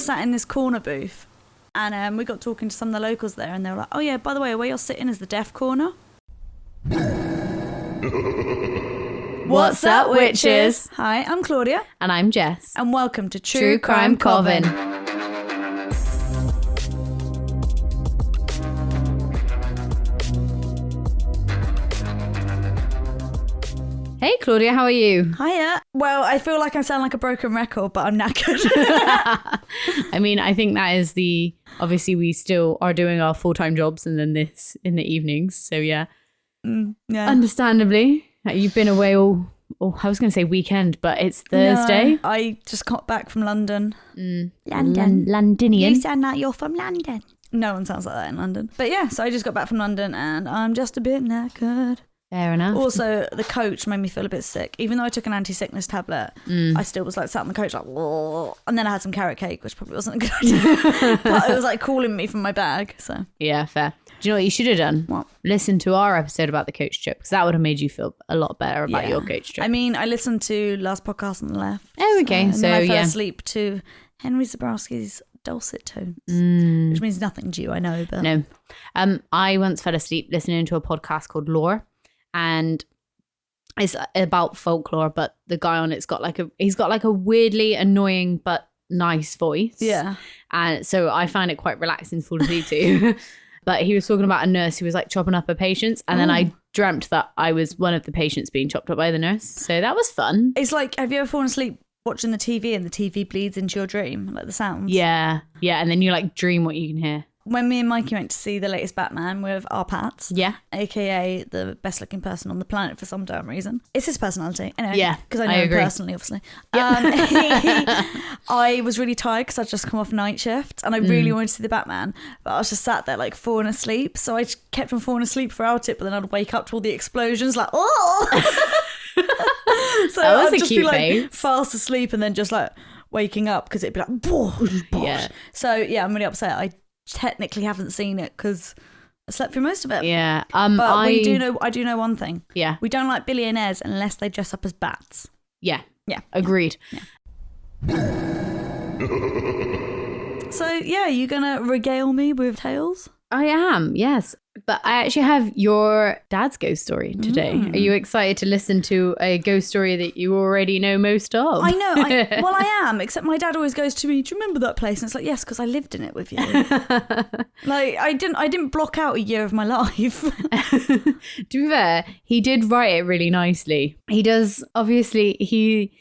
sat in this corner booth, and we got talking to some of the locals there, and they were like, oh yeah, by the way, where you're sitting is the deaf corner. What's up, witches? Hi, I'm Claudia. And I'm Jess. And welcome to True Crime Coven. Hey Claudia, how are you? Hiya. Well, I feel like I sound like a broken record, but I'm knackered. I mean, I think that is obviously we still are doing our full-time jobs and then this in the evenings. So yeah. Yeah. Understandably. You've been away I was going to say weekend, but it's Thursday. No, I just got back from London. London. Londonian. You sound like you're from London. No one sounds like that in London. But yeah, so I just got back from London and I'm just a bit knackered. Fair enough. Also, the coach made me feel a bit sick. Even though I took an anti-sickness tablet, I still was like sat on the coach like, whoa. And then I had some carrot cake, which probably wasn't a good idea. But it was like calling me from my bag. So yeah, fair. Do you know what you should have done? What? Listen to our episode about the coach trip, because that would have made you feel a lot better about your coach trip. I mean, I listened to last podcast on the left. Oh, okay. So I fell asleep to Henry Zabrowski's dulcet tones, which means nothing to you, I know. But no, I once fell asleep listening to a podcast called Lore, and it's about folklore, but the guy on it's got he's got a weirdly annoying but nice voice. Yeah. And so I find it quite relaxing to fall asleep to. But he was talking about a nurse who was like chopping up her patients, and then I dreamt that I was one of the patients being chopped up by the nurse. So that was fun. It's like, have you ever fallen asleep watching the TV and the TV bleeds into your dream, like the sounds? Yeah. Yeah. And then you like dream what you can hear. When me and Mikey went to see the latest Batman with our Pats, aka the best looking person on the planet for some damn reason. It's his personality. Anyway, yeah, because I know him personally, obviously. Yep. I was really tired because I'd just come off night shift and I really wanted to see the Batman, but I was just sat there like falling asleep. So I kept on falling asleep throughout it, but then I'd wake up to all the explosions like, oh! So that was I'd just be like face. fast asleep and then just like waking up because it'd be like, boosh, boosh. Yeah. So yeah, I'm really upset. I technically haven't seen it because I slept through most of it. Yeah. But I do know one thing. Yeah. We don't like billionaires unless they dress up as bats. Yeah. Yeah. Agreed. Yeah. So yeah, you gonna regale me with tales? I am, yes. But I actually have your dad's ghost story today. Are you excited to listen to a ghost story that you already know most of? I know. Well, I am, except my dad always goes to me, do you remember that place? And it's like, yes, because I lived in it with you. Like, I didn't block out a year of my life. To be fair, he did write it really nicely. He does, obviously, he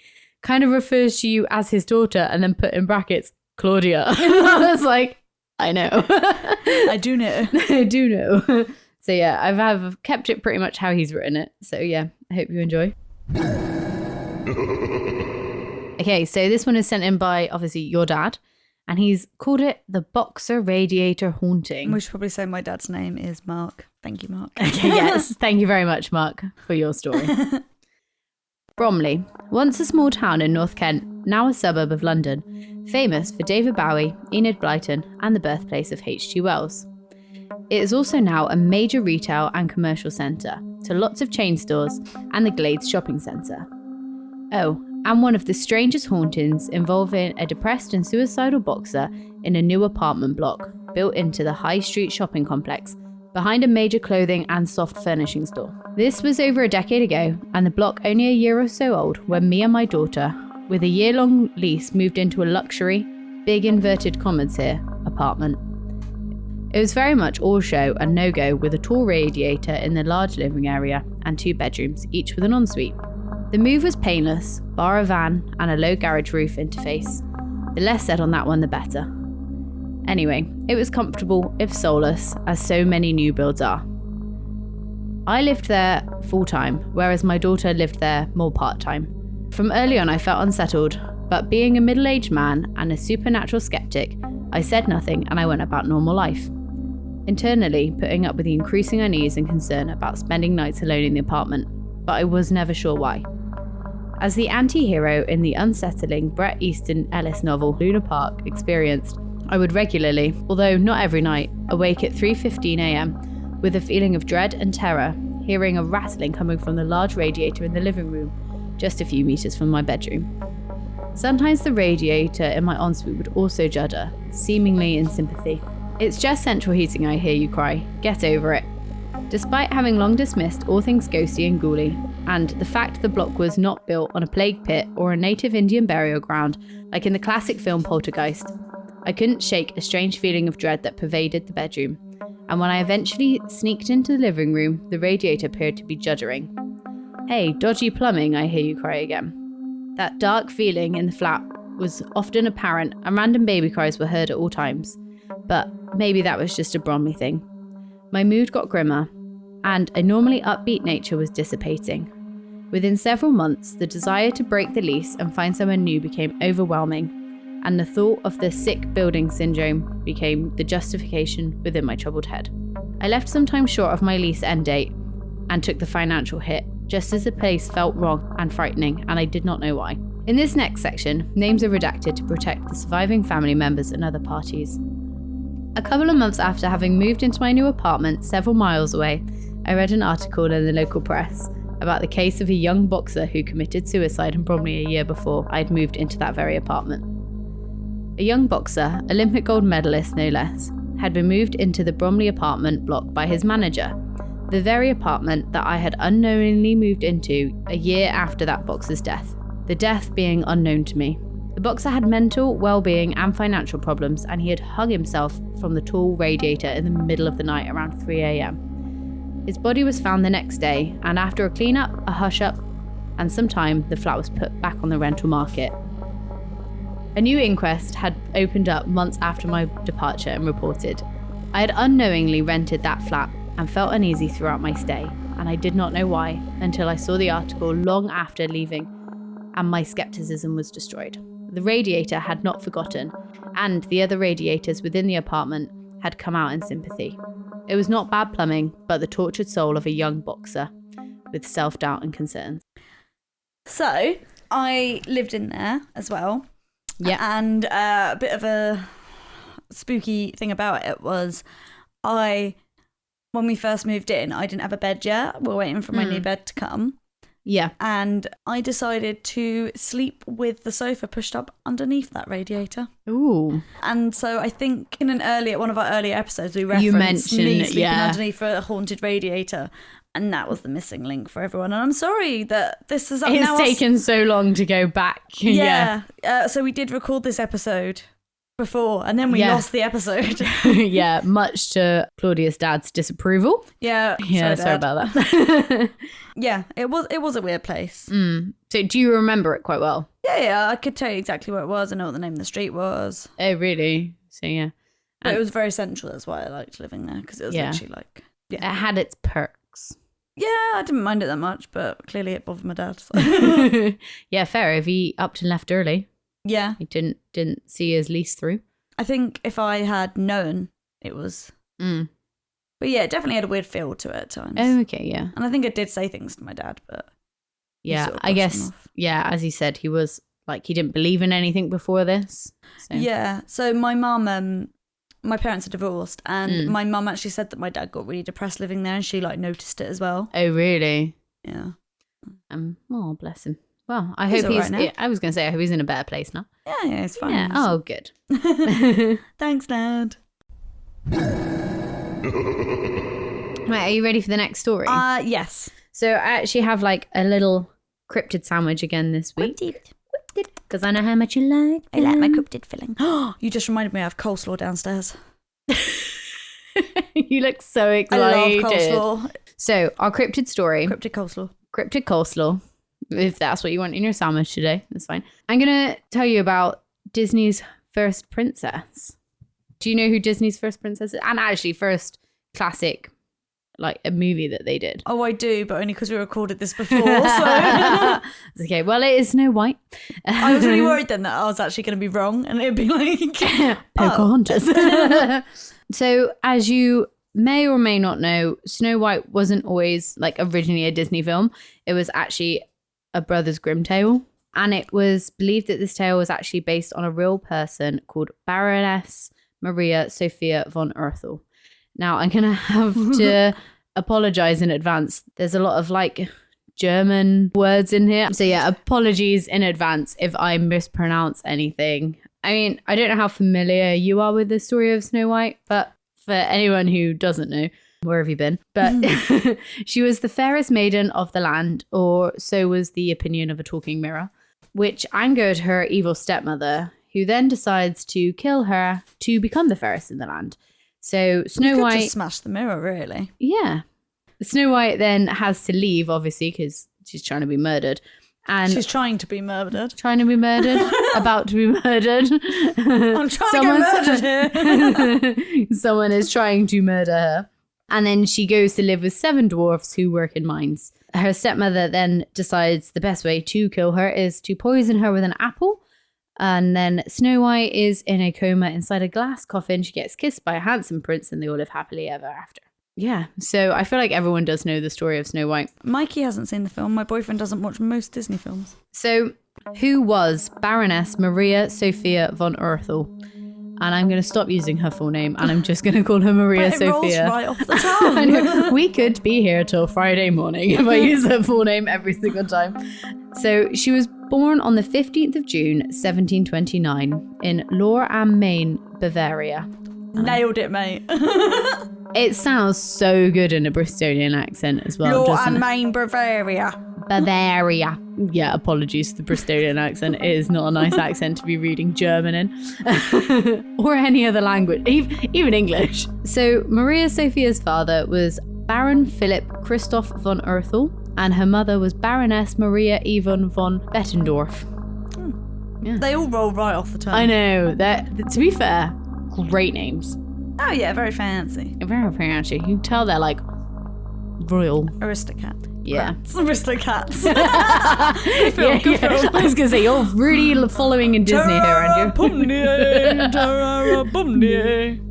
kind of refers to you as his daughter and then put in brackets, Claudia. I was like, I know. I do know. I do know. So yeah, I've kept it pretty much how he's written it. So yeah, I hope you enjoy. Okay, so this one is sent in by obviously your dad, and he's called it the Boxer Radiator Haunting. We should probably say my dad's name is Mark. Thank you, Mark. Okay, yes. Thank you very much, Mark, for your story. Bromley, once a small town in North Kent, now a suburb of London, famous for David Bowie, Enid Blyton, and the birthplace of H.G. Wells. It is also now a major retail and commercial centre, to lots of chain stores and the Glades shopping centre. Oh, and one of the strangest hauntings involving a depressed and suicidal boxer in a new apartment block built into the High Street shopping complex behind a major clothing and soft furnishing store. This was over a decade ago, and the block only a year or so old when me and my daughter, with a year-long lease, moved into a luxury, big inverted commas here, apartment. It was very much all show and no-go, with a tall radiator in the large living area and 2 bedrooms, each with an ensuite. The move was painless, bar a van and a low garage roof interface. The less said on that one, the better. Anyway, it was comfortable, if soulless, as so many new builds are. I lived there full-time, whereas my daughter lived there more part-time. From early on I felt unsettled, but being a middle-aged man and a supernatural skeptic, I said nothing and I went about normal life. Internally, putting up with the increasing unease and concern about spending nights alone in the apartment, but I was never sure why. As the anti-hero in the unsettling Bret Easton Ellis novel Luna Park experienced, I would regularly, although not every night, awake at 3:15 a.m. with a feeling of dread and terror, hearing a rattling coming from the large radiator in the living room, just a few meters from my bedroom. Sometimes the radiator in my ensuite would also judder, seemingly in sympathy. It's just central heating, I hear you cry. Get over it. Despite having long dismissed all things ghosty and ghouly, and the fact the block was not built on a plague pit or a native Indian burial ground, like in the classic film Poltergeist, I couldn't shake a strange feeling of dread that pervaded the bedroom. And when I eventually sneaked into the living room, the radiator appeared to be juddering. Hey, dodgy plumbing, I hear you cry again. That dark feeling in the flat was often apparent, and random baby cries were heard at all times. But maybe that was just a Bromley thing. My mood got grimmer, and a normally upbeat nature was dissipating. Within several months, the desire to break the lease and find someone new became overwhelming, and the thought of the sick building syndrome became the justification within my troubled head. I left some time short of my lease end date and took the financial hit, just as the place felt wrong and frightening, and I did not know why. In this next section, names are redacted to protect the surviving family members and other parties. A couple of months after having moved into my new apartment several miles away, I read an article in the local press about the case of a young boxer who committed suicide in Bromley a year before I'd moved into that very apartment. A young boxer, Olympic gold medalist no less, had been moved into the Bromley apartment block by his manager, the very apartment that I had unknowingly moved into a year after that boxer's death, the death being unknown to me. The boxer had mental, well-being and financial problems, and he had hung himself from the tall radiator in the middle of the night around 3 a.m. His body was found the next day, and after a clean-up, a hush-up, and some time, the flat was put back on the rental market. A new inquest had opened up months after my departure and reported. I had unknowingly rented that flat and felt uneasy throughout my stay, and I did not know why until I saw the article long after leaving, and my skepticism was destroyed. The radiator had not forgotten, and the other radiators within the apartment had come out in sympathy. It was not bad plumbing, but the tortured soul of a young boxer with self-doubt and concerns. So, I lived in there as well. Yeah. And a bit of a spooky thing about it was when we first moved in, I didn't have a bed yet. We're waiting for my new bed to come. Yeah. And I decided to sleep with the sofa pushed up underneath that radiator. Ooh. And so I think in one of our earlier episodes, we referenced me sleeping underneath a haunted radiator. And that was the missing link for everyone. And I'm sorry that this is... It's taken so long to go back. Yeah. So we did record this episode before, and then we lost the episode. Yeah, much to Claudia's dad's disapproval. Yeah. Sorry about that. Yeah, it was a weird place. So do you remember it quite well? Yeah, I could tell you exactly where it was. I know what the name of the street was. Oh, really? So, yeah. But it was very central. That's why I liked living there, because it was literally like... Yeah. It had its perks. Yeah, I didn't mind it that much, but clearly it bothered my dad. So. Yeah, fair. If he upped and left early. Yeah. He didn't see his lease through. I think if I had known, it was... But yeah, it definitely had a weird feel to it at times. Oh, okay, yeah. And I think it did say things to my dad, but... Yeah, I guess, as he said, he was, like, he didn't believe in anything before this. So. Yeah, so my mum... my parents are divorced, and my mum actually said that my dad got really depressed living there, and she like noticed it as well. Oh, really? Yeah. Oh, bless him. Well, I hope he's. Right, I was going to say I hope he's in a better place now. Yeah, it's fine. Yeah. Oh, good. Thanks, Dad. Right, are you ready for the next story? Yes. So I actually have like a little cryptid sandwich again this week. Because I know how much you like them. I like my cryptid filling. You just reminded me I have coleslaw downstairs. You look so excited. I love coleslaw. So our cryptid story. Cryptid coleslaw. Cryptid coleslaw. If that's what you want in your sandwich today, that's fine. I'm going to tell you about Disney's first princess. Do you know who Disney's first princess is? And actually first classic, like a movie that they did. Oh, I do, but only because we recorded this before. So. It's okay. Well, it is Snow White. I was really worried then that I was actually going to be wrong, and it'd be like Pocahontas. So, as you may or may not know, Snow White wasn't always like originally a Disney film. It was actually a Brothers Grimm tale, and it was believed that this tale was actually based on a real person called Baroness Maria Sophia von Erthel. Now, I'm going to have to apologize in advance. There's a lot of like German words in here. So yeah, apologies in advance if I mispronounce anything. I mean, I don't know how familiar you are with the story of Snow White, but for anyone who doesn't know, where have you been? But she was the fairest maiden of the land, or so was the opinion of a talking mirror, which angered her evil stepmother, who then decides to kill her to become the fairest in the land. So Snow White just smash the mirror, really. Yeah. Snow White then has to leave, obviously, because she's trying to be murdered. And she's trying to be murdered. Trying to be murdered. About to be murdered. I'm trying to get murdered here. Someone is trying to murder her. And then she goes to live with 7 dwarfs who work in mines. Her stepmother then decides the best way to kill her is to poison her with an apple. And then Snow White is in a coma inside a glass coffin. She gets kissed by a handsome prince and they all live happily ever after. Yeah, so I feel like everyone does know the story of Snow White. Mikey hasn't seen the film. My boyfriend doesn't watch most Disney films. So, who was Baroness Maria Sophia von Oerthel? And I'm going to stop using her full name and I'm just going to call her Maria But it Sophia. rolls right off the tongue. We could be here till Friday morning if I use her full name every single time. So, she was born on the 15th of June, 1729 in Lohr am Main, Bavaria. Nailed it, mate. It sounds so good in a Bristolian accent as well. Lohr am Main, Bavaria. Bavaria. Yeah, apologies to the Bristolian accent. It is not a nice accent to be reading German in. Or any other language, even English. So Maria Sophia's father was Baron Philipp Christoph von Oerthel, and her mother was Baroness Maria Yvonne von Bettendorf. Yeah. They all roll right off the tongue. I know. To be fair, great names. Oh yeah, very fancy. Very fancy. You can tell they're like royal. Aristocat. Yeah. Aristocats. Good film. I was going to say, you're really following in Disney here, aren't you?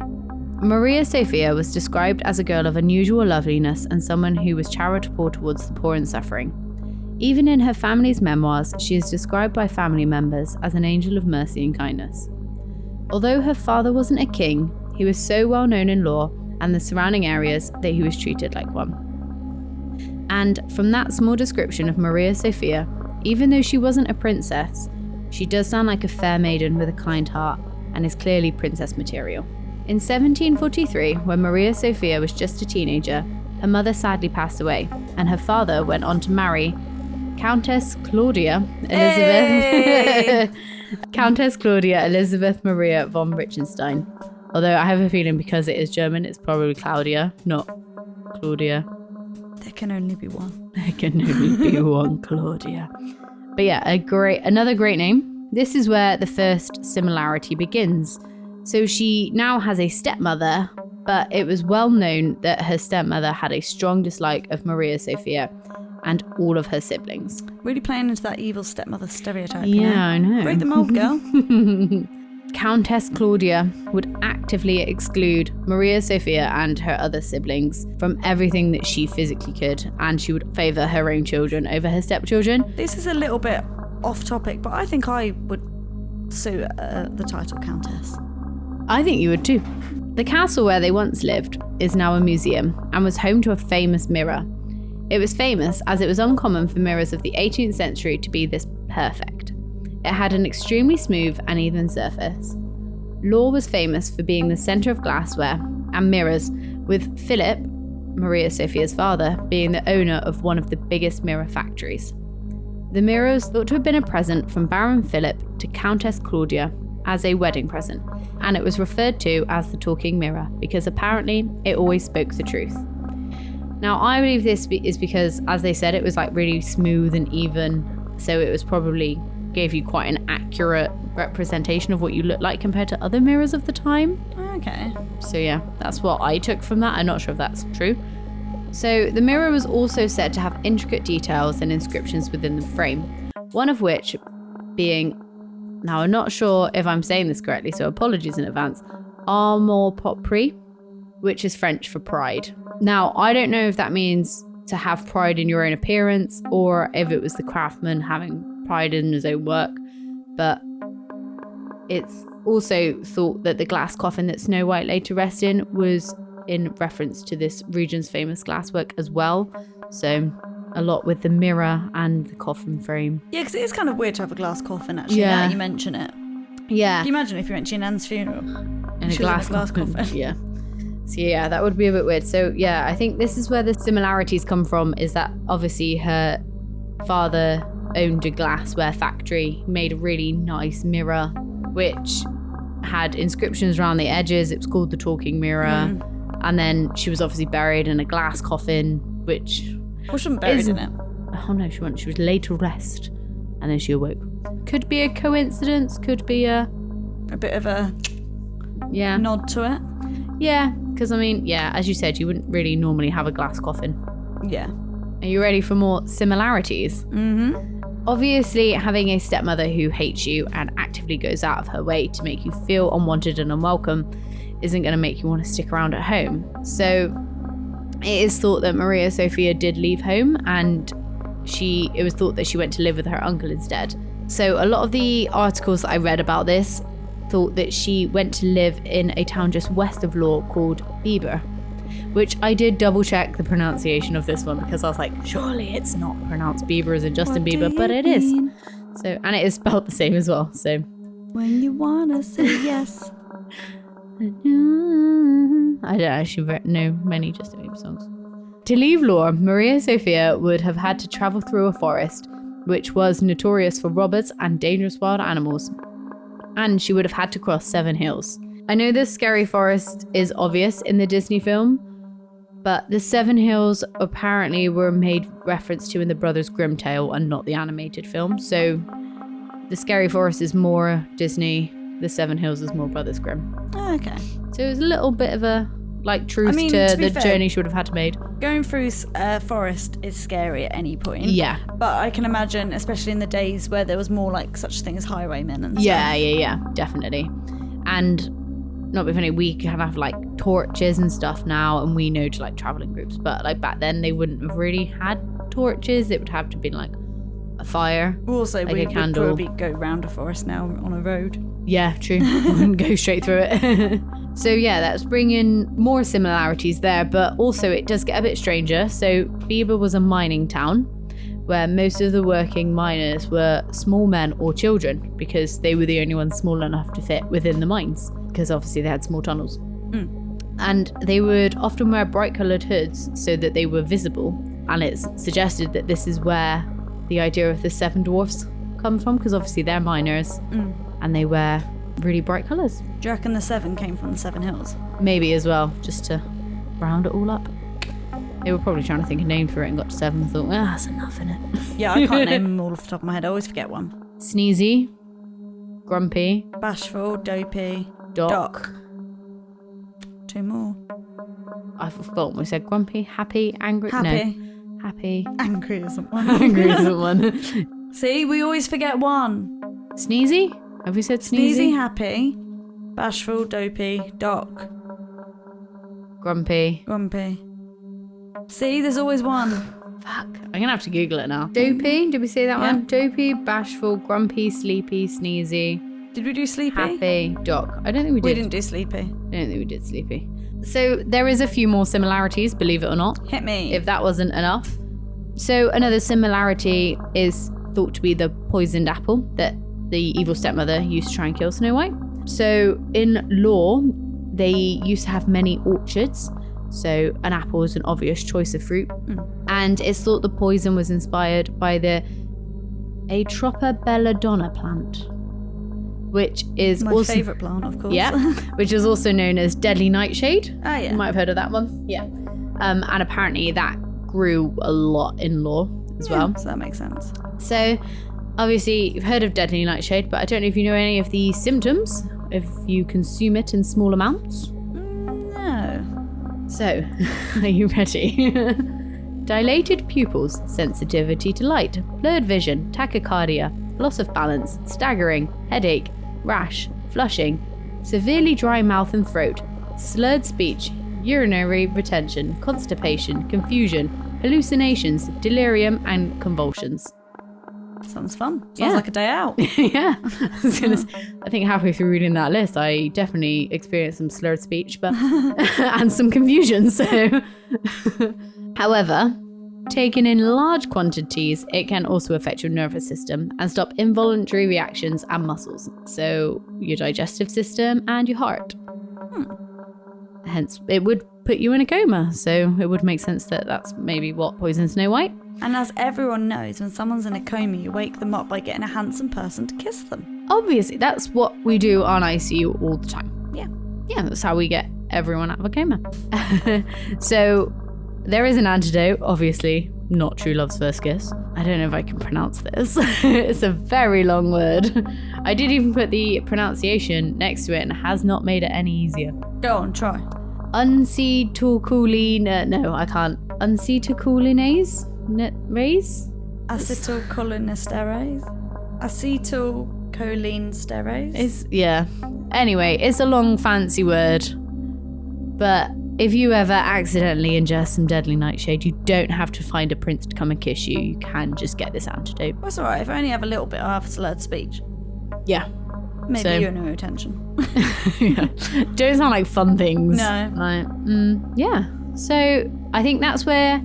Maria Sophia was described as a girl of unusual loveliness and someone who was charitable towards the poor and suffering. Even in her family's memoirs, she is described by family members as an angel of mercy and kindness. Although her father wasn't a king, he was so well known in Lohr and the surrounding areas that he was treated like one. And from that small description of Maria Sophia, even though she wasn't a princess, she does sound like a fair maiden with a kind heart and is clearly princess material. In 1743, when Maria Sophia was just a teenager, her mother sadly passed away, and her father went on to marry Countess Claudia Elizabeth Countess Claudia Elizabeth Maria von Richenstein. Although I have a feeling because it is German, it's probably Claudia, not Claudia. There can only be one. There can only be one Claudia. But yeah, another great name. This is where the first similarity begins. So she now has a stepmother, but it was well known that her stepmother had a strong dislike of Maria Sophia and all of her siblings. Really playing into that evil stepmother stereotype. Yeah, I know. Break the mold, girl. Countess Claudia would actively exclude Maria Sophia and her other siblings from everything that she physically could, and she would favour her own children over her stepchildren. This is a little bit off topic, but I think I would suit the title Countess. I think you would too. The castle where they once lived is now a museum and was home to a famous mirror. It was famous as it was uncommon for mirrors of the 18th century to be this perfect. It had an extremely smooth and even surface. Lohr was famous for being the centre of glassware and mirrors, with Philip, Maria Sophia's father, being the owner of one of the biggest mirror factories. The mirrors thought to have been a present from Baron Philip to Countess Claudia as a wedding present, and it was referred to as the talking mirror because apparently it always spoke the truth. Now, I believe this is because, as they said, it was like really smooth and even, so it was probably gave you quite an accurate representation of what you look like compared to other mirrors of the time. Okay. So yeah, that's what I took from that. I'm not sure if that's true. So the mirror was also said to have intricate details and inscriptions within the frame, one of which being, now I'm not sure if I'm saying this correctly, so apologies in advance, amour propre, which is French for pride. Now, I don't know if that means to have pride in your own appearance or if it was the craftsman having pride in his own work, but it's also thought that the glass coffin that Snow White laid to rest in was in reference to this region's famous glasswork as well. So a lot with the mirror and the coffin frame. Yeah, because it is kind of weird to have a glass coffin, actually, Yeah. now that you mention it. Yeah. Can you imagine if you went to your nan's funeral? In a She was glass coffin. coffin. Yeah. So yeah, that would be a bit weird. So yeah, I think this is where the similarities come from, is that obviously her father owned a glassware factory, made a really nice mirror, which had inscriptions around the edges. It was called the Talking Mirror. And then she was obviously buried in a glass coffin, which... Well, she wasn't buried in it. Oh no, she wasn't. She was laid to rest. And then she awoke. Could be a coincidence, could be a bit of a nod to it. Yeah, because I mean, yeah, as you said, you wouldn't really normally have a glass coffin. Yeah. Are you ready for more similarities? Obviously, having a stepmother who hates you and actively goes out of her way to make you feel unwanted and unwelcome isn't going to make you want to stick around at home. So it is thought that Maria Sophia did leave home, and it was thought that she went to live with her uncle instead. So a lot of the articles that I read about this thought that she went to live in a town just west of Law called Bieber, which I did double check the pronunciation of this one, because I was like, surely it's not pronounced Bieber as in Justin Bieber, but it is. So, and it is spelled the same as well. So when you wanna say yes. I don't actually know many Justin Bieber songs. To leave Law, Maria Sophia would have had to travel through a forest, which was notorious for robbers and dangerous wild animals. And she would have had to cross 7 hills. I know the scary forest is obvious in the Disney film, but the 7 hills apparently were made reference to in the Brothers Grimm tale and not the animated film. So the scary forest is more Disney, the 7 hills is more Brothers Grimm. Oh, okay. So it was a little bit of a truth to the journey she would have had to made. Going through a forest is scary at any point. Yeah. But I can imagine, especially in the days where there was more like such a thing as highwaymen and stuff. Yeah, definitely. And not be funny, we can have like torches and stuff now, and we know to like travel in groups, but like back then they wouldn't have really had torches. It would have to be like a fire. Also, like we a would candle. probably go round a forest now on a road. Yeah, true. We wouldn't go straight through it. So yeah, that's bringing more similarities there, but also it does get a bit stranger. So Bieber was a mining town where most of the working miners were small men or children, because they were the only ones small enough to fit within the mines, because obviously they had small tunnels. And they would often wear bright coloured hoods so that they were visible, and it's suggested that this is where the idea of the 7 dwarfs come from, because obviously they're miners and they wear really bright colours. Do you reckon the 7 came from the 7 hills? Maybe as well, just to round it all up. They were probably trying to think of names for it and got to 7 and thought, that's enough, innit? Yeah, I can't name them all off the top of my head. I always forget one. Sneezy, Grumpy, Bashful, Dopey, Doc. 2 more. I forgot we said. Grumpy, Happy, Angry. Happy. No. Happy. Angry isn't one. Angry isn't one. See, we always forget one. Sneezy? Have we said Sneezy? Sneezy, Happy, Bashful, Dopey, Doc, Grumpy. Grumpy. See, there's always one. Fuck. I'm going to have to Google it now. Dopey? Did we say that one? Dopey, Bashful, Grumpy, Sleepy, Sneezy. Did we do Sleepy? Happy, Doc. I don't think we did. We didn't do Sleepy. I don't think we did Sleepy. So there is a few more similarities, believe it or not. Hit me. If that wasn't enough. So another similarity is thought to be the poisoned apple that the evil stepmother used to try and kill Snow White. So in Law, they used to have many orchards. So an apple is an obvious choice of fruit. And it's thought the poison was inspired by the Atropa belladonna plant, which is my also favourite plant, of course. Yeah, which is also known as deadly nightshade. Oh, yeah. You might have heard of that one. Yeah. And apparently that grew a lot in Law as well. So that makes sense. So obviously you've heard of deadly nightshade, but I don't know if you know any of the symptoms if you consume it in small amounts. No. So, are you ready? Dilated pupils, sensitivity to light, blurred vision, tachycardia, loss of balance, staggering, headache, rash, flushing, severely dry mouth and throat, slurred speech, urinary retention, constipation, confusion, hallucinations, delirium, and convulsions. Sounds fun. Sounds like a day out. Yeah. I think halfway through reading that list, I definitely experienced some slurred speech, but and some confusion. So, however, taken in large quantities, it can also affect your nervous system and stop involuntary reactions and muscles. So your digestive system and your heart. Hence, it would put you in a coma. So it would make sense that that's maybe what poisoned Snow White. And as everyone knows, when someone's in a coma, you wake them up by getting a handsome person to kiss them. Obviously, that's what we do on ICU all the time. Yeah. Yeah, that's how we get everyone out of a coma. So there is an antidote, obviously, not true love's first kiss. I don't know if I can pronounce this. It's a very long word. I did even put the pronunciation next to it and it has not made it any easier. Go on, try. Unsetocoline. No, I can't. Unsetocolinase? Raise? Acetylcholinesterase? Acetylcholinesterase? Yeah. Anyway, it's a long fancy word. But if you ever accidentally ingest some deadly nightshade, you don't have to find a prince to come and kiss you. You can just get this antidote. That's alright, if I only have a little bit, I have slurred speech. Yeah. Maybe you know attention. Yeah. Don't sound like fun things. No. Like, yeah. So I think that's where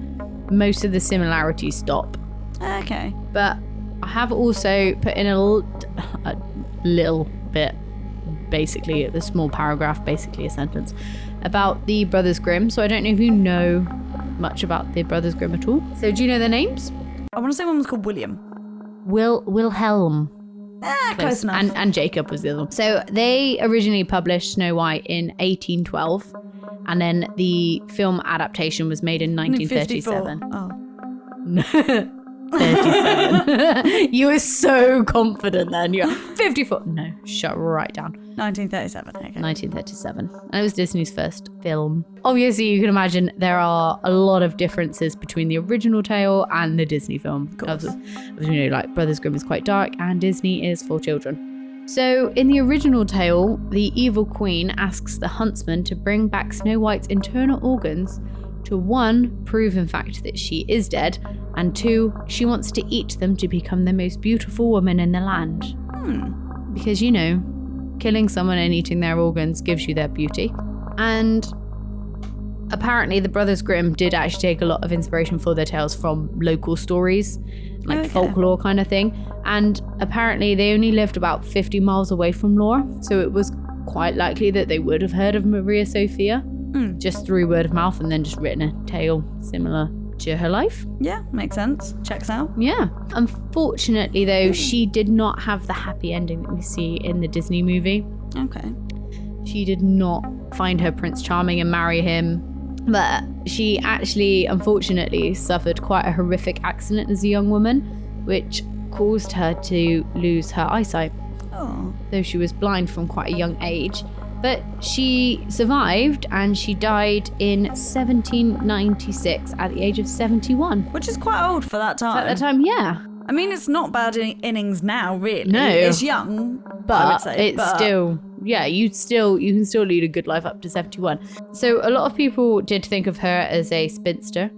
most of the similarities stop. Okay. But I have also put in a little bit, basically a small paragraph, basically a sentence, about the Brothers Grimm. So I don't know if you know much about the Brothers Grimm at all. So do you know their names? I want to say one was called William. Wilhelm. Close enough. And Jacob was the other one. So they originally published Snow White in 1812, and then the film adaptation was made in 1937. 37. You were so confident then. You're 54. No, shut right down. 1937. Okay. 1937. And it was Disney's first film. Obviously, you can imagine there are a lot of differences between the original tale and the Disney film. As you know, like Brothers Grimm is quite dark and Disney is for children. So in the original tale, the evil queen asks the huntsman to bring back Snow White's internal organs to 1, prove in fact that she is dead, and 2, she wants to eat them to become the most beautiful woman in the land. Because, you know, killing someone and eating their organs gives you their beauty. And apparently the Brothers Grimm did actually take a lot of inspiration for their tales from local stories, like folklore kind of thing. And apparently they only lived about 50 miles away from Laura, so it was quite likely that they would have heard of Maria Sophia just through word of mouth and then just written a tale similar to her life. Yeah, makes sense. Checks out. Yeah. Unfortunately, though, she did not have the happy ending that we see in the Disney movie. Okay. She did not find her Prince Charming and marry him. But she actually, unfortunately, suffered quite a horrific accident as a young woman, which caused her to lose her eyesight. Oh. Though she was blind from quite a young age. But she survived and she died in 1796 at the age of 71. Which is quite old for that time. At that time, yeah. I mean, it's not bad innings now, really. No. It's young, but still, yeah, you can still lead a good life up to 71. So a lot of people did think of her as a spinster,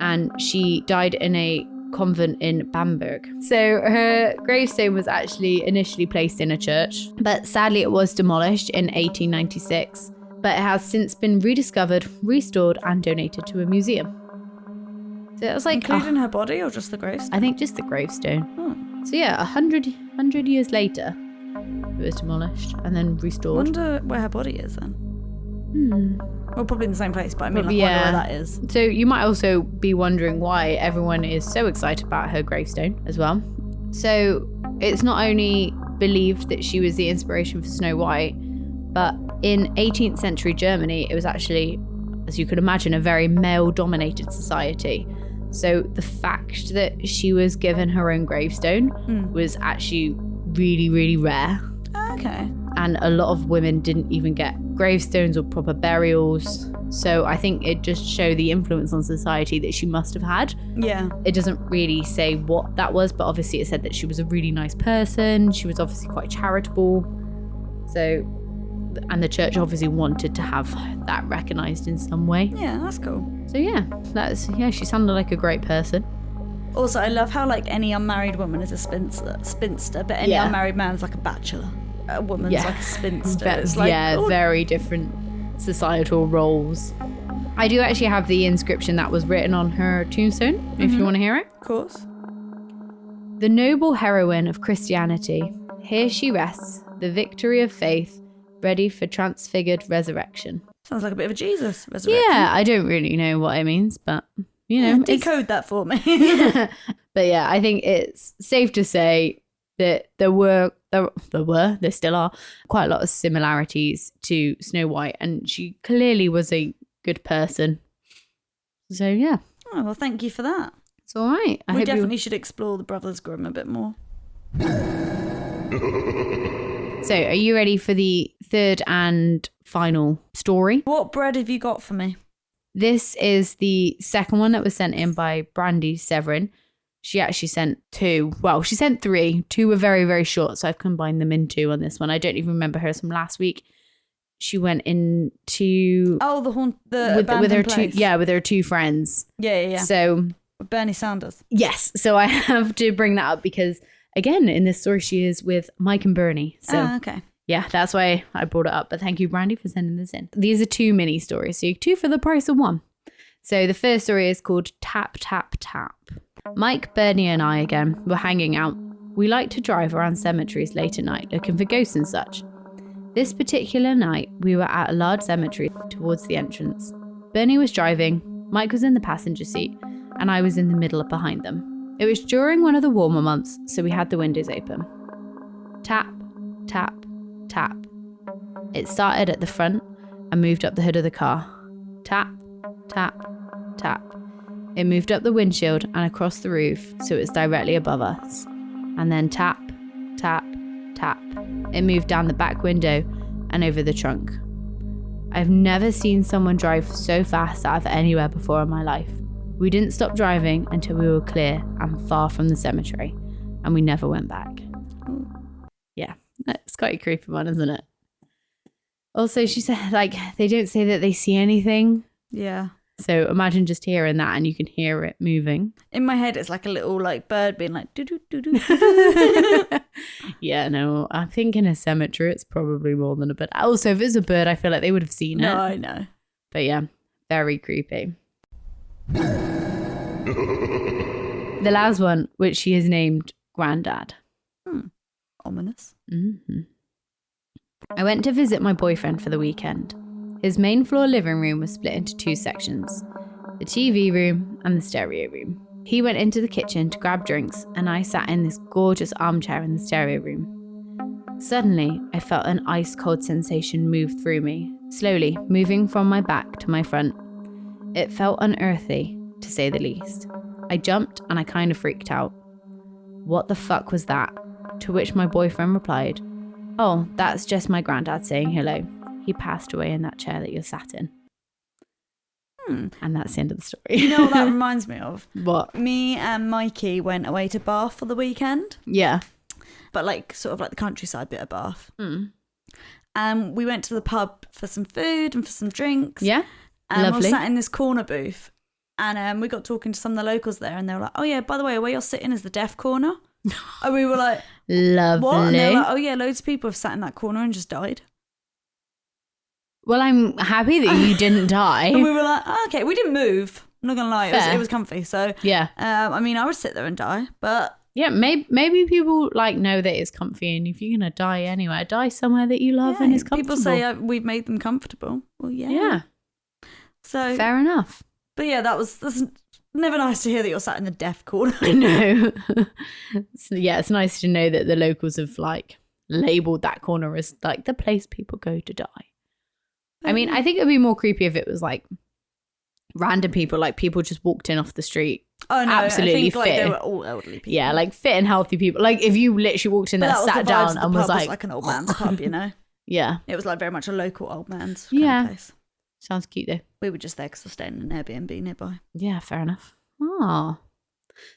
and she died in a convent in Bamberg. So her gravestone was actually initially placed in a church, but sadly it was demolished in 1896. But it has since been rediscovered, restored, and donated to a museum. So it was like including her body or just the gravestone? I think just the gravestone. So yeah, 100 years later, it was demolished and then restored. I wonder where her body is then. Well, probably in the same place, but I mean, wonder where that is. So you might also be wondering why everyone is so excited about her gravestone as well. So it's not only believed that she was the inspiration for Snow White, but in 18th century Germany, it was actually, as you could imagine, a very male-dominated society. So the fact that she was given her own gravestone was actually really, really rare. Okay. And a lot of women didn't even get gravestones or proper burials. So I think it just showed the influence on society that she must have had. Yeah. It doesn't really say what that was, but obviously it said that she was a really nice person. She was obviously quite charitable. So, and the church obviously wanted to have that recognised in some way. Yeah, that's cool. So yeah, she sounded like a great person. Also, I love how like any unmarried woman is a spinster, but any unmarried man is like a bachelor. A woman's like a spinster. It's like, very different societal roles. I do actually have the inscription that was written on her tombstone, if you want to hear it. Of course. The noble heroine of Christianity, here she rests, the victory of faith, ready for transfigured resurrection. Sounds like a bit of a Jesus resurrection. Yeah, I don't really know what it means, but, you know. Decode that for me. But yeah, I think it's safe to say that there still are quite a lot of similarities to Snow White, and she clearly was a good person. So yeah. Oh, well, thank you for that. It's all right. We definitely should explore the Brothers Grimm a bit more. So, are you ready for the third and final story? What bread have you got for me? This is the second one that was sent in by Brandy Severin. She actually sent 2. Well, she sent 3. 2 were very, very short, so I've combined them in 2 on this one. I don't even remember hers from last week. She went into with her place. with her 2 friends. Yeah. So Bernie Sanders. Yes, so I have to bring that up because again in this story she is with Mike and Bernie. So okay. Yeah, that's why I brought it up. But thank you, Brandy, for sending this in. These are 2 mini stories, so 2 for the price of 1. So the first story is called Tap, Tap, Tap. Mike, Bernie and I, again, were hanging out. We like to drive around cemeteries late at night looking for ghosts and such. This particular night, we were at a large cemetery towards the entrance. Bernie was driving, Mike was in the passenger seat, and I was in the middle behind them. It was during one of the warmer months, so we had the windows open. Tap, tap, tap. It started at the front and moved up the hood of the car. Tap, tap, tap. It moved up the windshield and across the roof, so it was directly above us. And then tap, tap, tap. It moved down the back window and over the trunk. I've never seen someone drive so fast out of anywhere before in my life. We didn't stop driving until we were clear and far from the cemetery, and we never went back. Yeah, that's quite a creepy one, isn't it? Also, she said, they don't say that they see anything. Yeah. So imagine just hearing that and you can hear it moving. In my head, it's like a little bird being like, doo-doo-doo-doo. Yeah, no, I think in a cemetery, it's probably more than a bird. Also, if it's a bird, I feel like they would have seen it. No, I know. But yeah, very creepy. The last one, which she has named Grandad. Ominous. Mm-hmm. I went to visit my boyfriend for the weekend. His main floor living room was split into 2 sections, the TV room and the stereo room. He went into the kitchen to grab drinks and I sat in this gorgeous armchair in the stereo room. Suddenly, I felt an ice-cold sensation move through me, slowly moving from my back to my front. It felt unearthly, to say the least. I jumped and I kind of freaked out. What the fuck was that? To which my boyfriend replied, "Oh, that's just my granddad saying hello. He passed away in that chair that you're sat in." And that's the end of the story. You know what that reminds me of? What? Me and Mikey went away to Bath for the weekend. Yeah. But sort of the countryside bit of Bath. We went to the pub for some food and for some drinks. Yeah. And Lovely. we sat in this corner booth. And we got talking to some of the locals there. And they were like, "Oh yeah, by the way, where you're sitting is the deaf corner." And we were like, Lovely. "What?" And they were like, "Oh yeah, loads of people have sat in that corner and just died." Well, I'm happy that you didn't die. And we were like, "Oh, okay, we didn't move. I'm not gonna lie, it was comfy." So yeah. I mean, I would sit there and die, but yeah, maybe people know that it's comfy, and if you're gonna die anywhere, die somewhere that you love and is comfortable. People say we've made them comfortable. Well, yeah. Yeah. So fair enough. But yeah, that's never nice to hear that you're sat in the deaf corner. I know. It's nice to know that the locals have labelled that corner as the place people go to die. I mean, I think it'd be more creepy if it was random people, people just walked in off the street. Oh no, absolutely I think fit. they were all elderly people. Yeah, fit and healthy people. If you literally walked in there, sat down, and was like an old man's pub, you know. Yeah, it was very much a local old man's kind of place. Sounds cute though. We were just there because we're staying in an Airbnb nearby. Yeah, fair enough. Oh,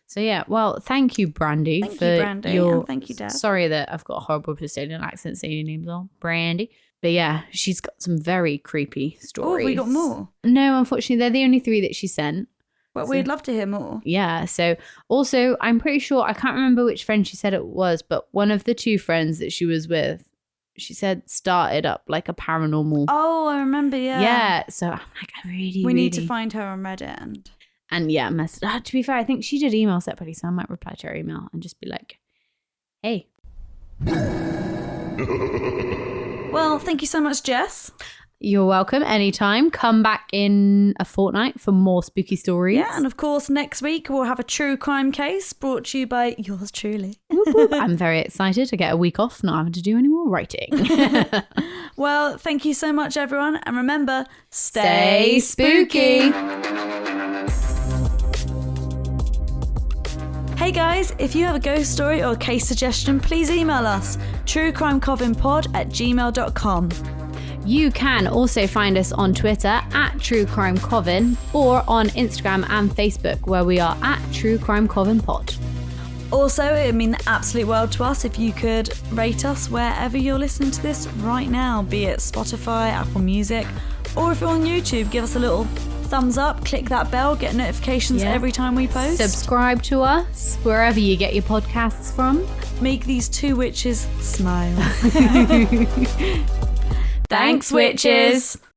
so yeah. Well, thank you, Brandy. Thank you, Brandy. And thank you, Dad. Sorry that I've got a horrible Bristolian accent saying your name's all Brandy. But yeah, she's got some very creepy stories. Oh, have we got more? No, unfortunately, they're the only 3 that she sent. Well, we'd love to hear more. Yeah. So also, I'm pretty sure, I can't remember which friend she said it was, but one of the 2 friends that she was with she said started up like a paranormal. Oh, I remember, yeah. Yeah, so I'm like, We need to find her on Reddit. And yeah, to be fair, I think she did email separately, so I might reply to her email and just be like, hey. Well, thank you so much, Jess. You're welcome. Anytime. Come back in a fortnight for more spooky stories. Yeah, and of course, next week we'll have a true crime case brought to you by yours truly. I'm very excited to get a week off, not having to do any more writing. Well, thank you so much, everyone. And remember, stay spooky. Hey guys, if you have a ghost story or a case suggestion, please email us, truecrimecovinpod@gmail.com. You can also find us on Twitter at True Crime Coven or on Instagram and Facebook where we are at True Crime Coven Pod. Also, it would mean the absolute world to us if you could rate us wherever you're listening to this right now, be it Spotify, Apple Music, or if you're on YouTube, give us a little thumbs up, click that bell, get notifications every time we post. Subscribe to us wherever you get your podcasts from. Make these two witches smile. Thanks, witches.